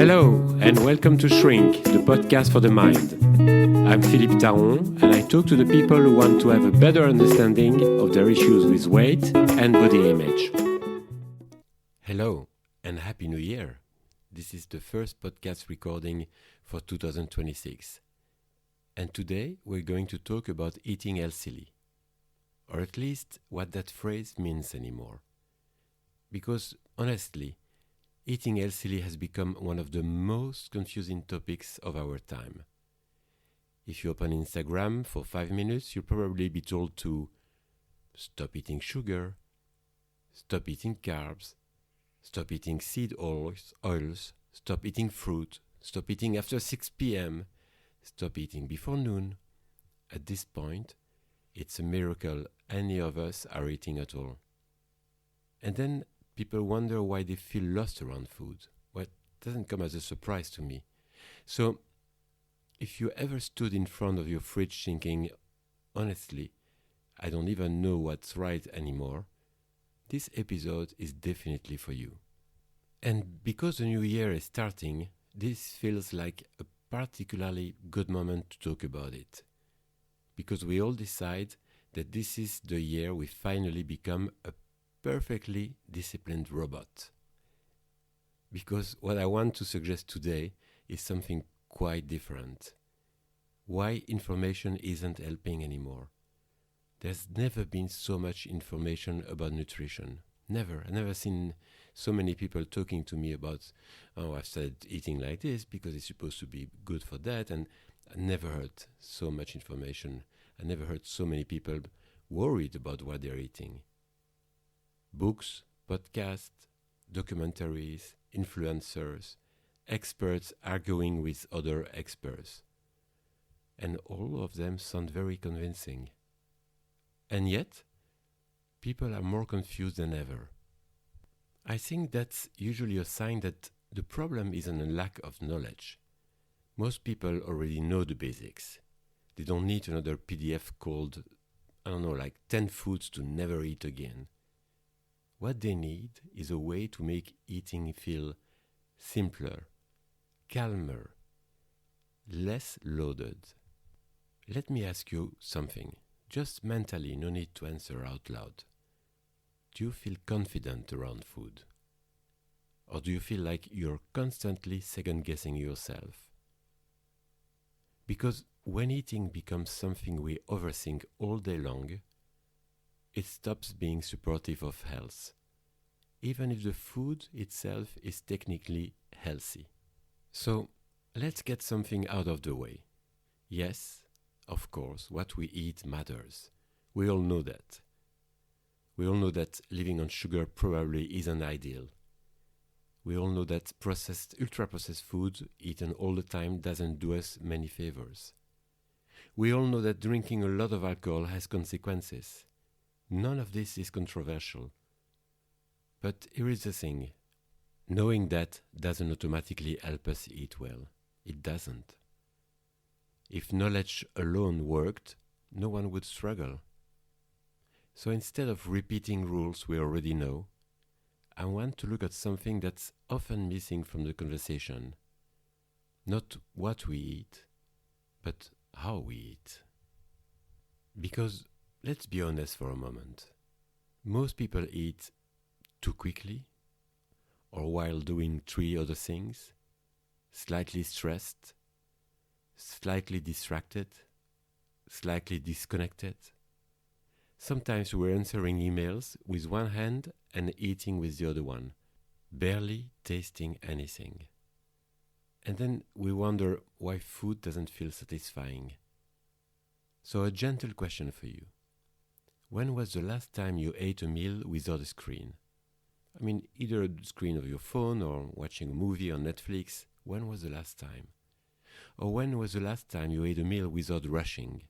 Hello, and welcome to Shrink, the podcast for the mind. I'm Philippe and I talk to the people who want to have a better understanding of their issues with weight and body image. Hello, and Happy New Year. This is the first podcast recording for 2026. And today we're going to talk about eating healthily, or at least what that phrase means anymore. Because honestly, eating healthily has become one of the most confusing topics of our time. If you open Instagram for 5 minutes, you'll probably be told to stop eating sugar, stop eating carbs, stop eating seed oils, stop eating fruit, stop eating after 6 p.m., stop eating before noon. At this point, it's a miracle any of us are eating at all. And then people wonder why they feel lost around food. Well, it doesn't come as a surprise to me. So, if you ever stood in front of your fridge thinking, honestly, I don't even know what's right anymore, this episode is definitely for you. And because the new year is starting, this feels like a particularly good moment to talk about it. Because we all decide that this is the year we finally become a perfectly disciplined robot. Because what I want to suggest today is something quite different. Why information isn't helping anymore. There's never been so much information about nutrition. Never. I've never seen so many people talking to me about, I've started eating like this because it's supposed to be good for that. And I never heard so much information. I never heard so many people worried about what they're eating. Books, podcasts, documentaries, influencers, experts arguing with other experts. And all of them sound very convincing. And yet, people are more confused than ever. I think that's usually a sign that the problem isn't a lack of knowledge. Most people already know the basics. They don't need another PDF called, 10 foods to never eat again. What they need is a way to make eating feel simpler, calmer, less loaded. Let me ask you something, just mentally, no need to answer out loud. Do you feel confident around food? Or do you feel like you're constantly second-guessing yourself? Because when eating becomes something we overthink all day long, it stops being supportive of health, even if the food itself is technically healthy. So, let's get something out of the way. Yes, of course, what we eat matters. We all know that. We all know that living on sugar probably isn't ideal. We all know that ultra-processed food eaten all the time doesn't do us many favors. We all know that drinking a lot of alcohol has consequences. None of this is controversial. But here is the thing. Knowing that doesn't automatically help us eat well. It doesn't. If knowledge alone worked, no one would struggle. So instead of repeating rules we already know, I want to look at something that's often missing from the conversation. Not what we eat, but how we eat. Because let's be honest for a moment. Most people eat too quickly, or while doing 3 other things, slightly stressed, slightly distracted, slightly disconnected. Sometimes we're answering emails with one hand and eating with the other one, barely tasting anything. And then we wonder why food doesn't feel satisfying. So a gentle question for you. When was the last time you ate a meal without a screen? Either a screen of your phone or watching a movie on Netflix. When was the last time? Or when was the last time you ate a meal without rushing?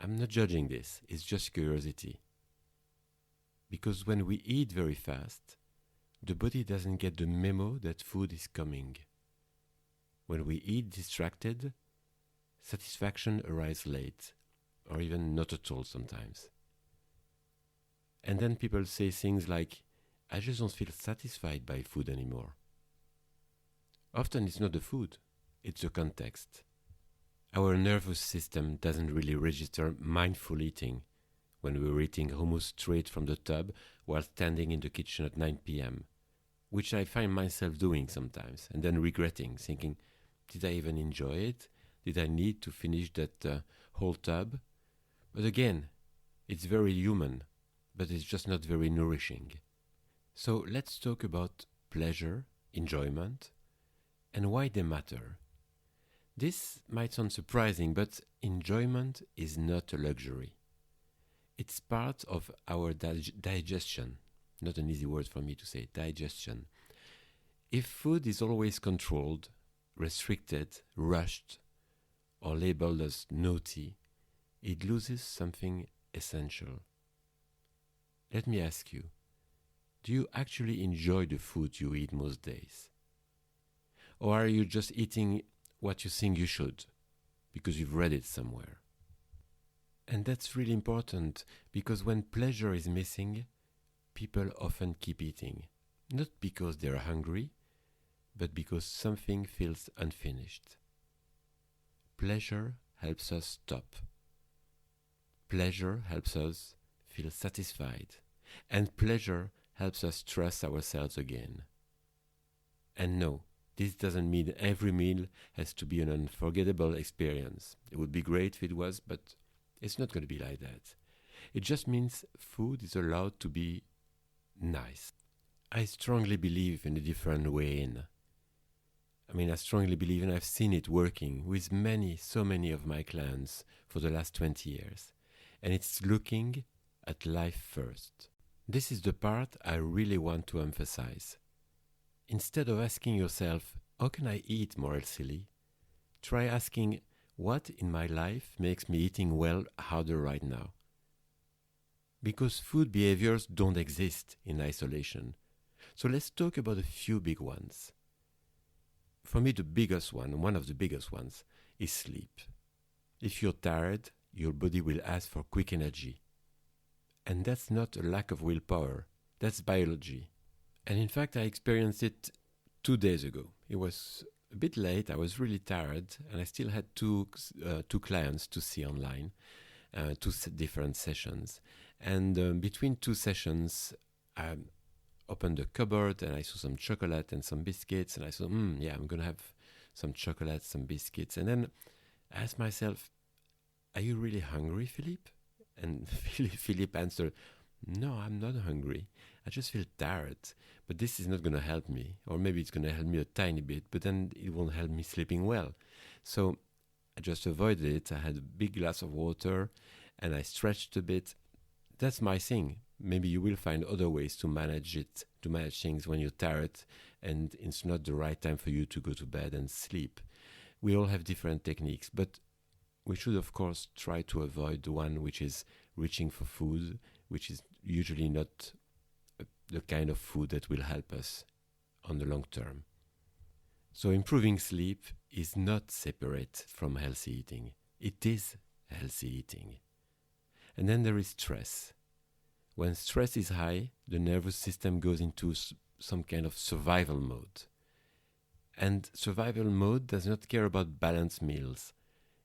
I'm not judging this, it's just curiosity. Because when we eat very fast, the body doesn't get the memo that food is coming. When we eat distracted, satisfaction arrives late, or even not at all sometimes. And then people say things like, I just don't feel satisfied by food anymore. Often it's not the food, it's the context. Our nervous system doesn't really register mindful eating when we're eating hummus straight from the tub while standing in the kitchen at 9 p.m., which I find myself doing sometimes, and then regretting, thinking, did I even enjoy it? Did I need to finish that whole tub? But again, it's very human, but it's just not very nourishing. So let's talk about pleasure, enjoyment, and why they matter. This might sound surprising, but enjoyment is not a luxury. It's part of our digestion. Not an easy word for me to say, digestion. If food is always controlled, restricted, rushed, or labeled as naughty, it loses something essential. Let me ask you, do you actually enjoy the food you eat most days? Or are you just eating what you think you should, because you've read it somewhere? And that's really important, because when pleasure is missing, people often keep eating. Not because they're hungry, but because something feels unfinished. Pleasure helps us stop. Pleasure helps us feel satisfied. And pleasure helps us trust ourselves again. And no, this doesn't mean every meal has to be an unforgettable experience. It would be great if it was, but it's not going to be like that. It just means food is allowed to be nice. I strongly believe in a different way in. I strongly believe, and I've seen it working with so many of my clients for the last 20 years. And it's looking at life first. This is the part I really want to emphasize. Instead of asking yourself, how can I eat more healthily? Try asking, what in my life makes me eating well harder right now? Because food behaviors don't exist in isolation. So let's talk about a few big ones. For me, one of the biggest ones, is sleep. If you're tired, your body will ask for quick energy. And that's not a lack of willpower, that's biology. And in fact, I experienced it 2 days ago. It was a bit late, I was really tired, and I still had two clients to see online, different sessions. And between two sessions, I opened the cupboard and I saw some chocolate and some biscuits, and I thought, I'm going to have some chocolate, some biscuits. And then I asked myself, are you really hungry, Philippe? And Philippe answered, no, I'm not hungry. I just feel tired, but this is not going to help me. Or maybe it's going to help me a tiny bit, but then it won't help me sleeping well. So I just avoided it. I had a big glass of water and I stretched a bit. That's my thing. Maybe you will find other ways to manage it, to manage things when you're tired and it's not the right time for you to go to bed and sleep. We all have different techniques, but we should, of course, try to avoid the one which is reaching for food, which is usually not the kind of food that will help us on the long term. So improving sleep is not separate from healthy eating. It is healthy eating. And then there is stress. When stress is high, the nervous system goes into some kind of survival mode. And survival mode does not care about balanced meals.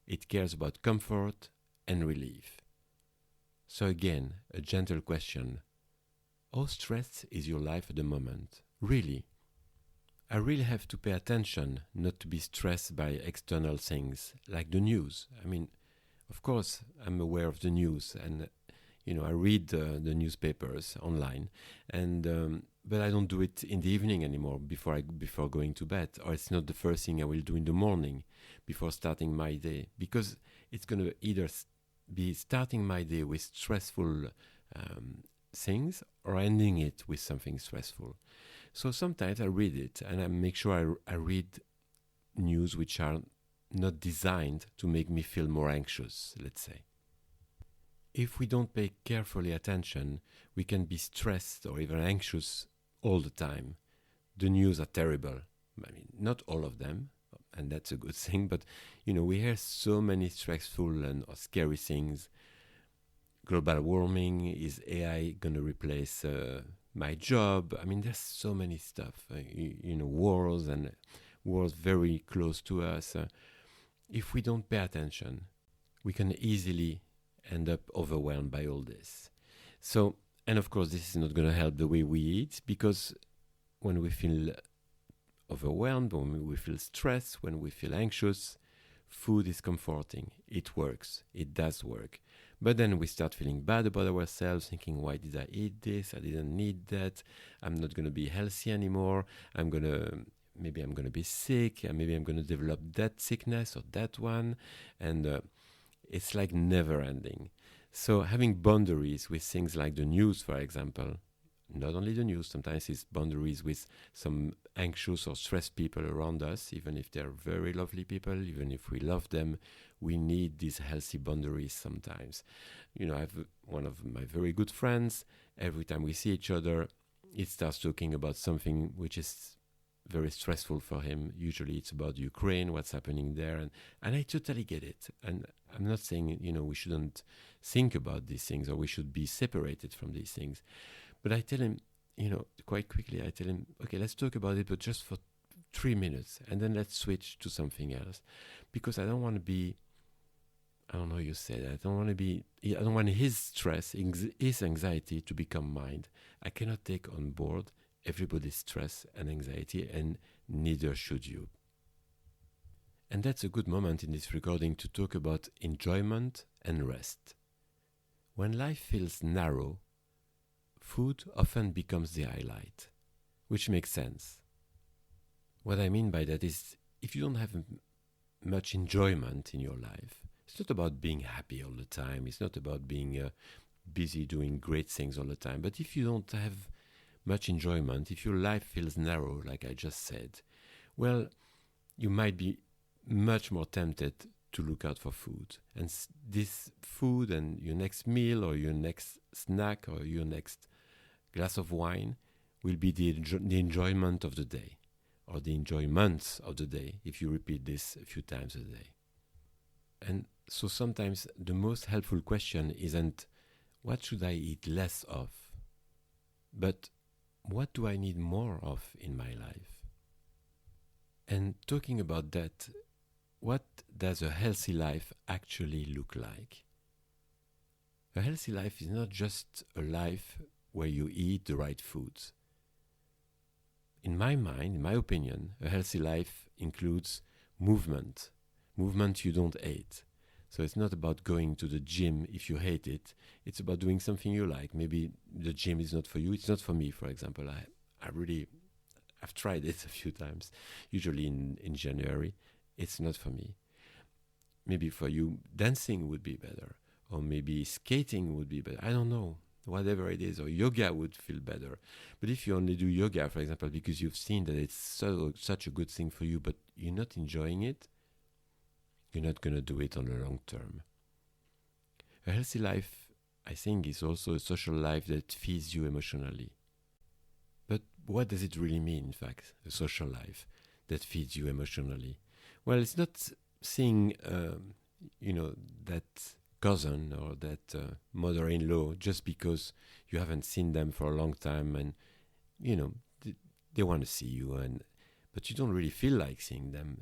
It cares about comfort and relief. So again, a gentle question. How stressed is your life at the moment? Really? I really have to pay attention not to be stressed by external things, like the news. Of course, I'm aware of the news and I read the newspapers online, but I don't do it in the evening anymore before going to bed, or it's not the first thing I will do in the morning before starting my day, because it's going to either be starting my day with stressful things or ending it with something stressful. So sometimes I read it and I make sure I read news which are not designed to make me feel more anxious, let's say. If we don't pay carefully attention, we can be stressed or even anxious all the time. The news are terrible. Not all of them, and that's a good thing, but we hear so many stressful and scary things. Global warming, is AI going to replace my job? There's so many stuff, wars and world very close to us, if we don't pay attention, we can easily end up overwhelmed by all this. So, and of course, this is not going to help the way we eat, because when we feel overwhelmed, when we feel stressed, when we feel anxious, food is comforting. It works. It does work. But then we start feeling bad about ourselves, thinking, why did I eat this? I didn't need that. I'm not going to be healthy anymore. Maybe I'm going to be sick. And maybe I'm going to develop that sickness or that one. And it's like never ending. So having boundaries with things like the news, for example, not only the news, sometimes it's boundaries with some anxious or stressed people around us, even if they're very lovely people, even if we love them, we need these healthy boundaries sometimes. I have one of my very good friends, every time we see each other, he starts talking about something which is very stressful for him. Usually it's about Ukraine, what's happening there, and I totally get it. And I'm not saying, we shouldn't think about these things or we should be separated from these things. But I tell him, quite quickly, okay, let's talk about it, but just for 3 minutes, and then let's switch to something else. Because I don't want to be, I don't know how you say that, I don't want his stress, his anxiety to become mine. I cannot take on board everybody's stress and anxiety, and neither should you. And that's a good moment in this recording to talk about enjoyment and rest. When life feels narrow, food often becomes the highlight, which makes sense. What I mean by that is, if you don't have much enjoyment in your life, it's not about being happy all the time, it's not about being busy doing great things all the time, but if you don't have much enjoyment, if your life feels narrow, like I just said, well, you might be much more tempted to look out for food. And this food and your next meal or your next snack or your next glass of wine will be the enjoyment of the day, or the enjoyments of the day, if you repeat this a few times a day. And so sometimes the most helpful question isn't, what should I eat less of? But what do I need more of in my life? And talking about that, what does a healthy life actually look like? A healthy life is not just a life where you eat the right foods. In my mind, in my opinion, a healthy life includes movement you don't hate. So it's not about going to the gym if you hate it. It's about doing something you like. Maybe the gym is not for you. It's not for me, for example. I've tried it a few times, usually in January. It's not for me. Maybe for you, dancing would be better. Or maybe skating would be better. I don't know. Whatever it is, or yoga would feel better. But if you only do yoga, for example, because you've seen that it's such a good thing for you, but you're not enjoying it, you're not going to do it on the long term. A healthy life, I think, is also a social life that feeds you emotionally. But what does it really mean, in fact, a social life that feeds you emotionally? Well, it's not seeing, that cousin or that mother-in-law just because you haven't seen them for a long time and, they want to see you, but you don't really feel like seeing them.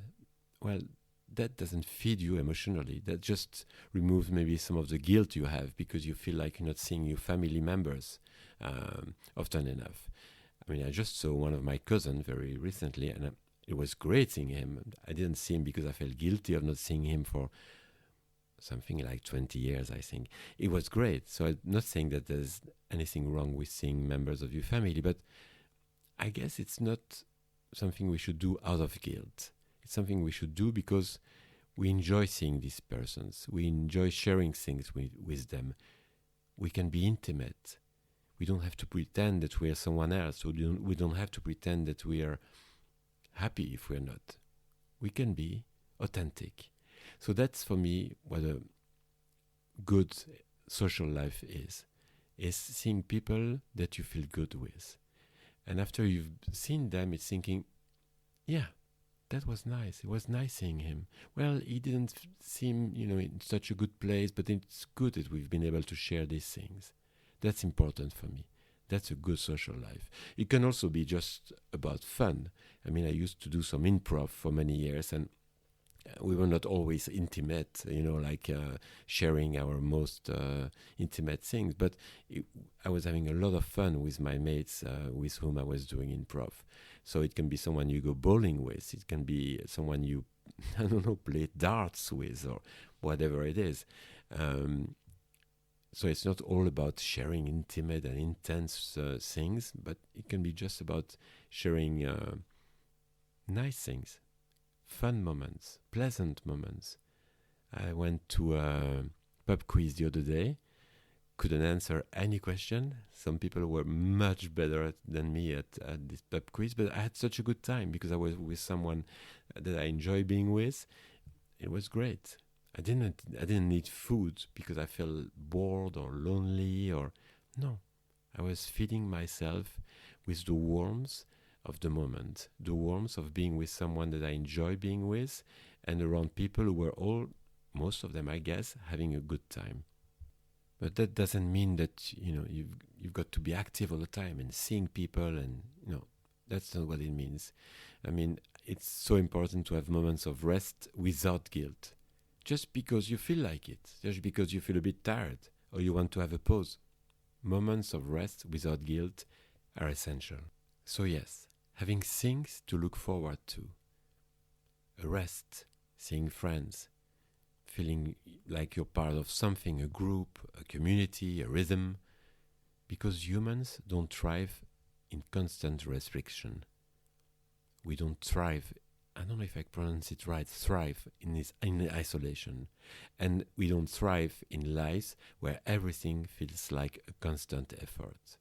Well, that doesn't feed you emotionally. That just removes maybe some of the guilt you have because you feel like you're not seeing your family members often enough. I mean, I just saw one of my cousins very recently, and it was great seeing him. I didn't see him because I felt guilty of not seeing him for something like 20 years, I think. It was great. So I'm not saying that there's anything wrong with seeing members of your family, but I guess it's not something we should do out of guilt. It's something we should do because we enjoy seeing these persons. We enjoy sharing things with them. We can be intimate. We don't have to pretend that we are someone else. We don't have to pretend that we are happy if we're not. We can be authentic. So that's for me what a good social life is seeing people that you feel good with. And after you've seen them, it's thinking, yeah, that was nice. It was nice seeing him. Well, he didn't seem, in such a good place, but it's good that we've been able to share these things. That's important for me. That's a good social life. It can also be just about fun. I mean, I used to do some improv for many years, and we were not always intimate, sharing our most intimate things. But I was having a lot of fun with my mates with whom I was doing improv. So it can be someone you go bowling with. It can be someone you, I don't know, play darts with or whatever it is. So it's not all about sharing intimate and intense things, but it can be just about sharing nice things, fun moments, pleasant moments. I went to a pub quiz the other day, couldn't answer any question. Some people were much better than me at this pub quiz, but I had such a good time because I was with someone that I enjoy being with. It was great. I didn't need food because I felt bored or lonely or no. I was feeding myself with the warmth of the moment, the warmth of being with someone that I enjoy being with, and around people who were all, most of them, I guess, having a good time. But that doesn't mean that you've got to be active all the time and seeing people, and that's not what it means. I mean, it's so important to have moments of rest without guilt. Just because you feel like it, just because you feel a bit tired or you want to have a pause. Moments of rest without guilt are essential. So yes, having things to look forward to. A rest, seeing friends, feeling like you're part of something, a group, a community, a rhythm. Because humans don't thrive in constant restriction. We don't thrive, I don't know if I pronounce it right, thrive in isolation. And we don't thrive in lives where everything feels like a constant effort.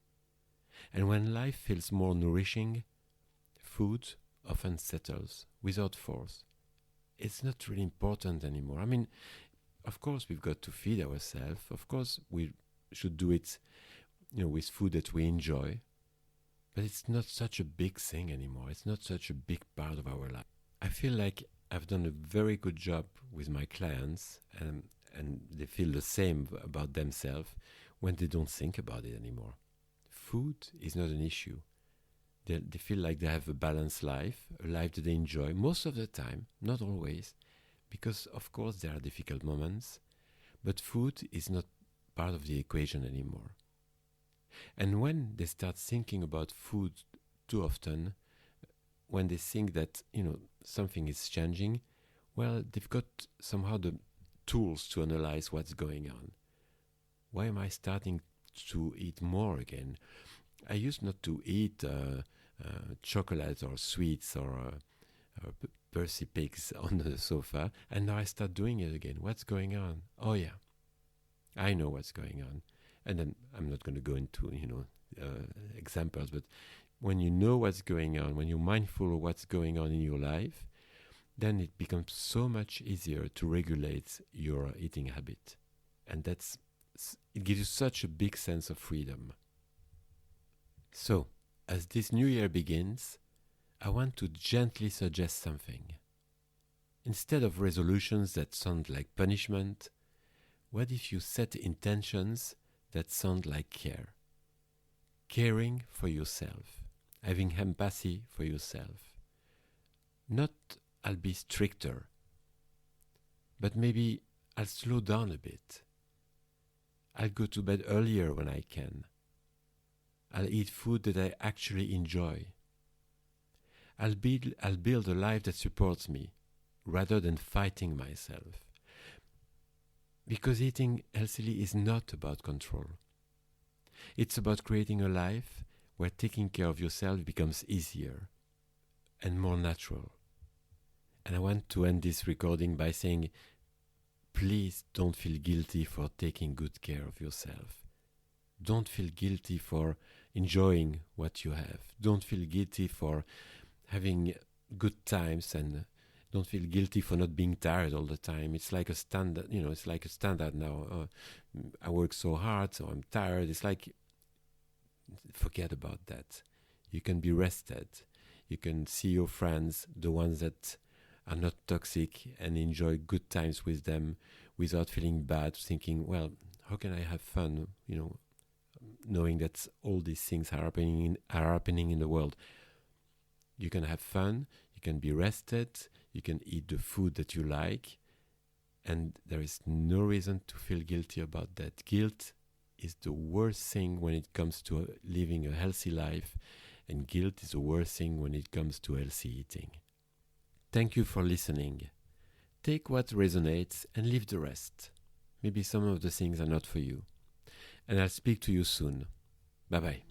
And when life feels more nourishing, food often settles without force. It's not really important anymore. I mean, of course we've got to feed ourselves. Of course we should do it, with food that we enjoy. But it's not such a big thing anymore. It's not such a big part of our life. I feel like I've done a very good job with my clients, and they feel the same about themselves when they don't think about it anymore. Food is not an issue. They feel like they have a balanced life, a life that they enjoy most of the time, not always, because of course there are difficult moments, but food is not part of the equation anymore. And when they start thinking about food too often, when they think that, something is changing, well, they've got somehow the tools to analyze what's going on. Why am I starting to eat more again? I used not to eat chocolate or sweets or Percy pigs on the sofa, and now I start doing it again. What's going on? Oh yeah, I know what's going on. And then I'm not going to go into examples, but when you know what's going on, when you're mindful of what's going on in your life, then it becomes so much easier to regulate your eating habit. And it gives you such a big sense of freedom. So, as this new year begins, I want to gently suggest something. Instead of resolutions that sound like punishment, what if you set intentions that sound like care? Caring for yourself, having empathy for yourself. Not I'll be stricter, but maybe I'll slow down a bit. I'll go to bed earlier when I can. I'll eat food that I actually enjoy. I'll build a life that supports me rather than fighting myself. Because eating healthily is not about control. It's about creating a life where taking care of yourself becomes easier and more natural. And I want to end this recording by saying, please don't feel guilty for taking good care of yourself. Don't feel guilty for enjoying what you have. Don't feel guilty for having good times, and don't feel guilty for not being tired all the time. It's like a standard, it's like a standard now. I work so hard, so I'm tired. It's like, forget about that. You can be rested. You can see your friends, the ones that are not toxic, and enjoy good times with them without feeling bad, thinking, well, how can I have fun, knowing that all these things are happening in the world. You can have fun, you can be rested, you can eat the food that you like, and there is no reason to feel guilty about that. Guilt is the worst thing when it comes to living a healthy life, and guilt is the worst thing when it comes to healthy eating. Thank you for listening. Take what resonates and leave the rest. Maybe some of the things are not for you. And I'll speak to you soon. Bye-bye.